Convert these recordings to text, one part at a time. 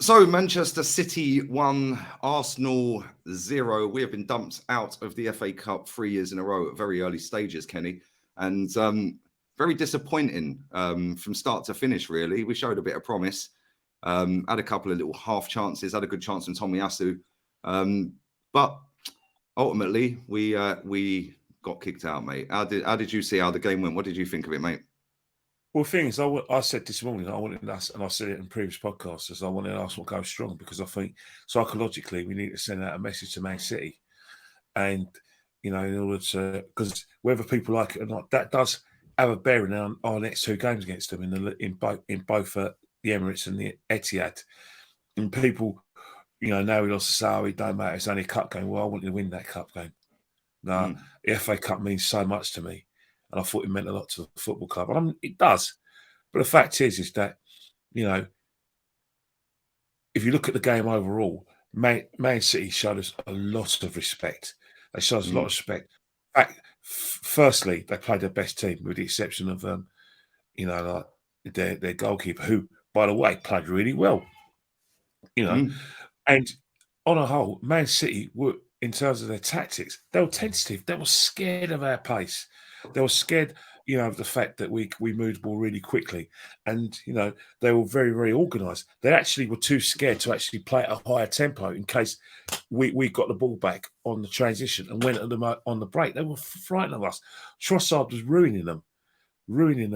So Manchester City 1, Arsenal 0. We have been dumped out of the FA Cup 3 years in a row at very early stages, Kenny, and very disappointing from start to finish. Really, we showed a bit of promise, had a couple of little half chances, had a good chance from Tomiyasu, but ultimately we got kicked out, mate. How did you see how the game went? What did you think of it, mate? Well, the thing is, I said this morning, I wanted us, and I said it in previous podcasts, as I wanted Arsenal to go strong because I think psychologically we need to send out a message to Man City, and in order to, because whether people like it or not, that does have a bearing on our next two games against them in both the Emirates and the Etihad. And people, now we lost to Saudi, it don't matter, it's only a cup game. Well, I wanted to win that cup game. No, the FA Cup means so much to me. And I thought it meant a lot to the football club. And it does. But the fact is that, if you look at the game overall, Man City showed us a lot of respect. They showed us a lot of respect. Firstly, they played their best team with the exception of, their goalkeeper, who, by the way, played really well. And on a whole, Man City were, in terms of their tactics, they were tentative. They were scared of our pace. They were scared, of the fact that we moved the ball really quickly. And, they were very, very organised. They actually were too scared to actually play at a higher tempo in case we got the ball back on the transition and went at them on the break. They were frightened of us. Trossard was ruining them. Ruining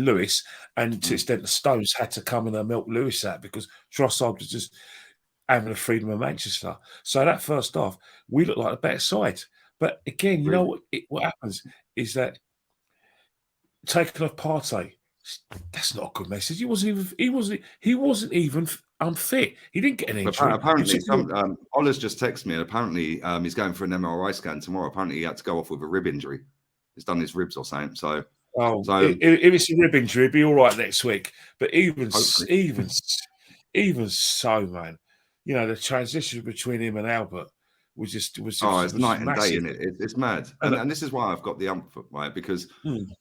Lewis, and to the extent the Stones had to come and milk Lewis out because Trossard was just having the freedom of Manchester. So that first half, we looked like a better side. But again, what happens is that taking off Partey, that's not a good message. He wasn't even unfit. He didn't get an injury. Apparently, Ola's just texted me, and apparently he's going for an MRI scan tomorrow. Apparently, he had to go off with a rib injury. He's done his ribs or something. So. If it's a rib injury, it'd be all right next week. But even so, man, the transition between him and Albert was it's night and day, isn't it? It's mad. And this is why I've got the ump, right? Because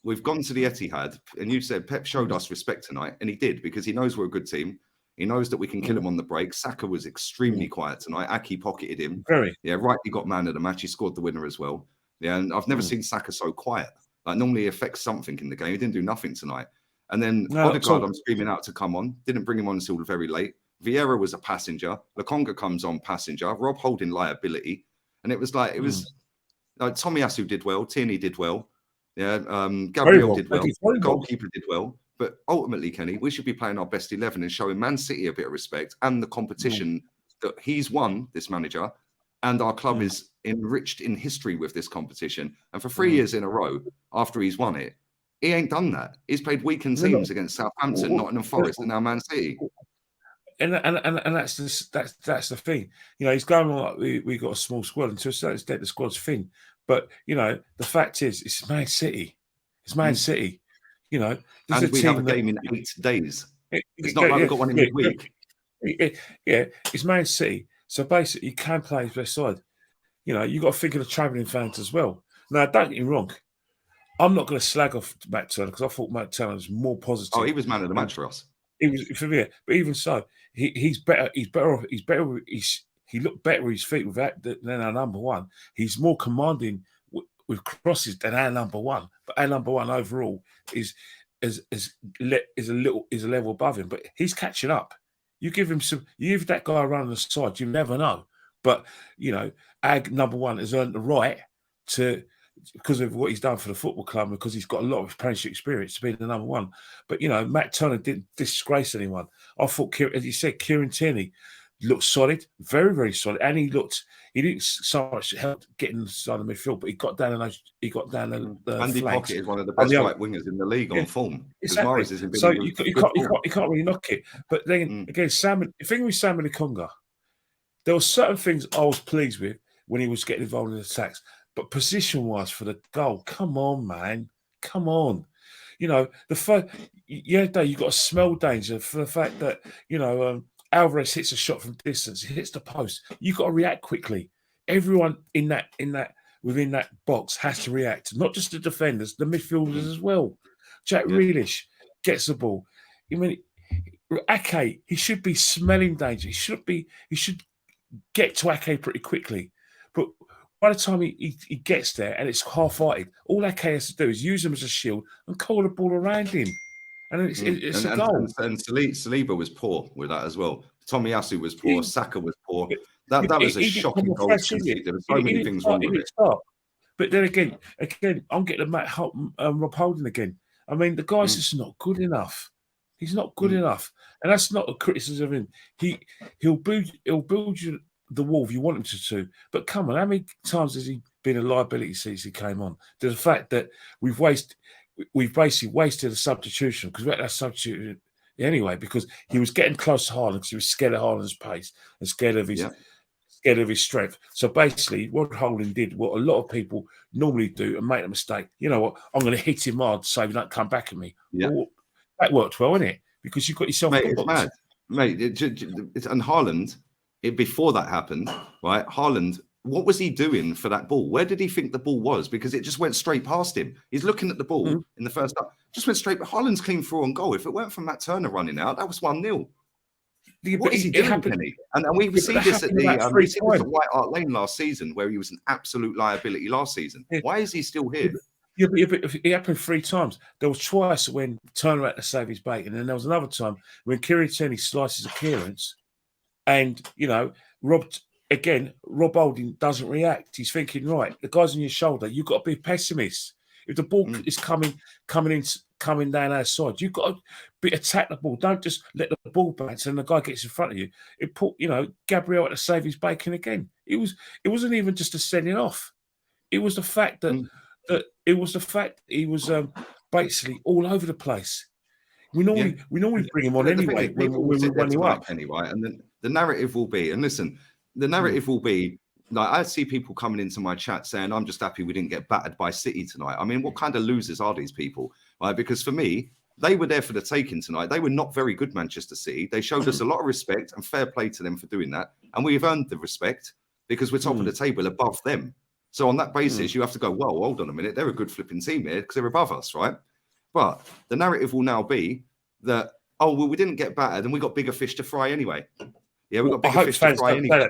we've gone to the Etihad, and you said Pep showed us respect tonight, and he did, because he knows we're a good team. He knows that we can kill him on the break. Saka was extremely quiet tonight. Aki pocketed him. Rightly got man of the match. He scored the winner as well. Yeah, and I've never seen Saka so quiet. Like, normally he affects something in the game. He didn't do nothing tonight. And then Odegaard, I'm screaming out to come on. Didn't bring him on until very late. Vieira was a passenger. Lokonga comes on passenger. Rob Holding liability. And it was like Tomiyasu did well. Tierney did well. Yeah, Gabriel did well. The goalkeeper did well. But ultimately, Kenny, we should be playing our best 11 and showing Man City a bit of respect and the competition that he's won, this manager, and our club is enriched in history with this competition. And for 3 years in a row, after he's won it, he ain't done that. He's played weakened teams against Southampton, Nottingham Forest, and now Man City. And that's the thing. He's going on like we got a small squad, and to a certain extent, the squad's thin. But the fact is, it's Man City. It's Man City. And we have a game in 8 days. It's not like we've got one in midweek. It's Man City. So basically, you can play his best side. You've got to think of the travelling fans as well. Now, don't get me wrong. I'm not going to slag off Matt Turner because I thought Matt Turner was more positive. Oh, he was man of the match for us. He was for me, but even so, he's better. He's better. He looked better with his feet than our number one. He's more commanding with crosses than our number one. But our number one overall is a level above him. But he's catching up. You give that guy around the side, you never know. But, our number one has earned the right to, because of what he's done for the football club, because he's got a lot of Premiership experience to be the number one. But, Matt Turner didn't disgrace anyone. I thought, as you said, Kieran Tierney looked solid, very, very solid. And he didn't so much help getting inside the midfield, but he got down the Andy flanks. Pocket is one of the best right wingers in the league on form. Exactly. So you can't really knock it. But then again, the thing with Samuel Lokonga, there were certain things I was pleased with when he was getting involved in attacks. But position-wise for the goal, come on, man. Come on. The first, you got to smell danger for the fact that, Alvarez hits a shot from distance. He hits the post. You've got to react quickly. Everyone within that box has to react. Not just the defenders, the midfielders as well. Jack Grealish gets the ball. I mean, Ake, he should be smelling danger. He should get to Ake pretty quickly. But by the time he gets there and it's half-hearted, all Ake has to do is use him as a shield and call the ball around him. And it's a goal. And Saliba was poor with that as well. Tomiyasu was poor. Saka was poor. That was a shocking goal to concede. There were so many things wrong with it. But then again, I'm getting Rob Holding again. I mean, the guy's just not good enough. He's not good enough, and that's not a criticism of him. He'll build you the wall if you want him to. But come on, how many times has he been a liability since he came on? To the fact that we've basically wasted a substitution because we had that substitution anyway because he was getting close to Haaland because he was scared of Haaland's pace and scared of his strength. So basically, what Holding did, what a lot of people normally do, and make a mistake. You know what? I'm going to hit him hard so he don't come back at me. Yeah. Well, that worked well, innit? Because you've got yourself. Mate, it's mad. Mate, and Haaland, before that happened, right? Haaland, what was he doing for that ball? Where did he think the ball was? Because it just went straight past him. He's looking at the ball in the first half. Just went straight. But Haaland's clean through on goal. If it weren't from Matt Turner running out, that was 1-0. What is he doing, Kenny? And we see this at White Hart Lane last season, where he was an absolute liability last season. Yeah. Why is he still here? Yeah, but it happened 3 times. There was twice when Turner had to save his bait, and then there was another time when Kieran Tierney slices a clearance, and Rob Holding doesn't react. He's thinking, right, the guy's on your shoulder. You've got to be a pessimist. If the ball is coming down our side, you've got to attack the ball. Don't just let the ball bounce and the guy gets in front of you. It put Gabriel had to save his bacon again. It wasn't even just a sending off. It was the fact that he was basically all over the place. We normally bring him on anyway when we run you up. Anyway, and then the narrative will be, and listen, the narrative will be, like, I see people coming into my chat saying, I'm just happy we didn't get battered by City tonight. I mean, what kind of losers are these people? Right? Because for me, they were there for the taking tonight. They were not very good, Manchester City. They showed us a lot of respect, and fair play to them for doing that. And we've earned the respect because we're top of the table above them. So on that basis, you have to go, well, hold on a minute. They're a good flipping team here because they're above us, right? But the narrative will now be that, oh, well, we didn't get battered and we got bigger fish to fry anyway. Yeah, we got bigger fish to fry anyway.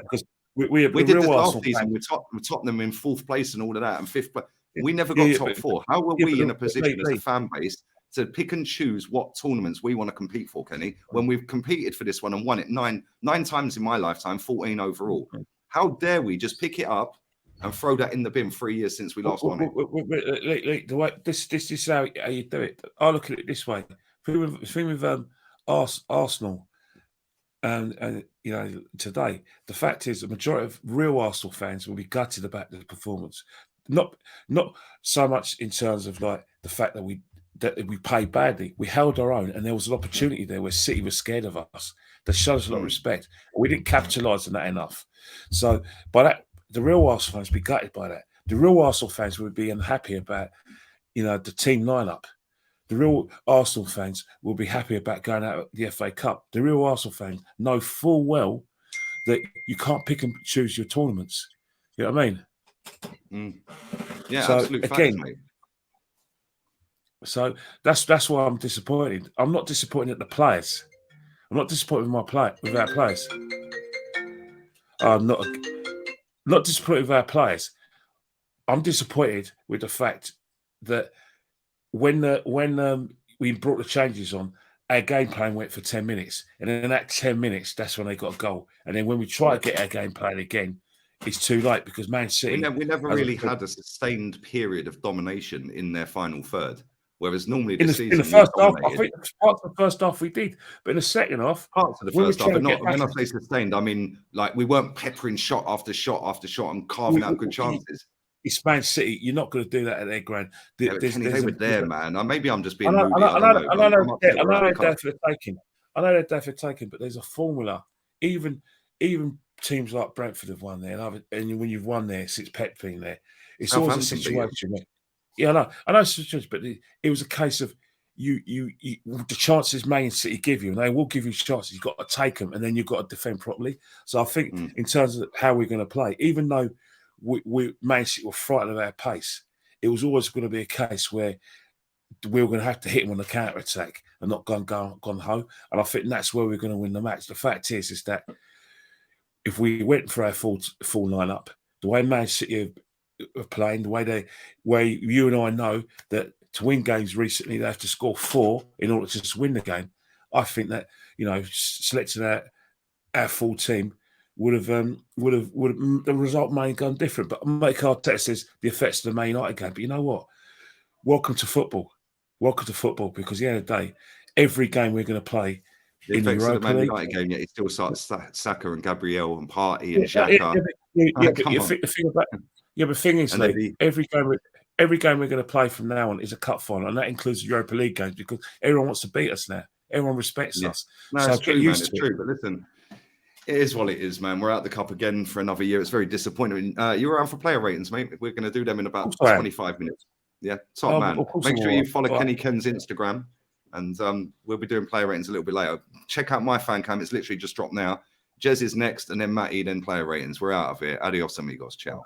We did this last season with Tottenham in 4th place and all of that, and 5th place. We never got top 4. How were we in a position as a fan base to pick and choose what tournaments we want to compete for, Kenny, when we've competed for this one and won it nine times in my lifetime, 14 overall? How dare we just pick it up and throw that in the bin 3 years since we last won it? The way this is how you do it. I look at it this way. The thing with Arsenal, and today, the fact is the majority of real Arsenal fans will be gutted about the performance. Not so much in terms of like the fact that we played badly. We held our own, and there was an opportunity there where City was scared of us. That showed us a lot of respect. We didn't capitalise on that enough. So by that, the real Arsenal fans would be gutted by that. The real Arsenal fans would be unhappy about the team lineup. The real Arsenal fans will be happy about going out of the FA Cup. The real Arsenal fans know full well that you can't pick and choose your tournaments. You know what I mean? Yeah, so absolutely. Again, mate. So that's why I'm disappointed. I'm not disappointed at the players. I'm not disappointed with our players. I'm not disappointed with our players. I'm disappointed with the fact that when we brought the changes on, our game plan went for 10 minutes. And in that 10 minutes, that's when they got a goal. And then when we try to get our game plan again, it's too late because Man City... We never really had a sustained period of domination in their final third. Whereas normally in the first half, I think parts of the first half we did. But in the second half... Parts of the first half, but not when I say sustained, I mean, like, we weren't peppering shot after shot after shot and carving out good chances. It's Man City. You're not going to do that at their ground. They were there, man. Maybe I'm just being moody. I know they're there for the taking. I know they're there for the taking, but there's a formula. Even teams like Brentford have won there, and when you've won there since Pep's been there, it's always a situation where, I know it's a situation, but it was a case of you the chances Man City give you, and they will give you chances. You've got to take them, and then you've got to defend properly. So I think in terms of how we're going to play, even though Man City were frightened of our pace, it was always going to be a case where we were going to have to hit them on the counter attack, and not gone ho. And I think that's where we're going to win the match. The fact is that if we went for our full lineup, the way Man City have playing, the way you and I know that to win games recently, they have to score 4 in order to just win the game. I think that, selecting our full team would have the result may have gone different. But Mike Arteta says the effects of the Man United game. But you know what? Welcome to football. Welcome to football, because at the end of the day, every game we're going to play the in the effects of the Europa Man League, United game, yet he still starts Saka and Gabriel and Partey and Xhaka. But the thing is, Lee, every game we're going to play from now on is a cup final, and that includes the Europa League games, because everyone wants to beat us now. Everyone respects us. No, so it's true, man. It's true. But listen, it is what it is, man. We're out the cup again for another year. It's very disappointing. You're around for player ratings, mate. We're going to do them in about 25 minutes. Yeah, top man. Make sure you follow Kenny Ken's Instagram, and we'll be doing player ratings a little bit later. Check out my fan cam. It's literally just dropped now. Jez is next, and then Matty, then player ratings. We're out of here. Adios, amigos. Ciao.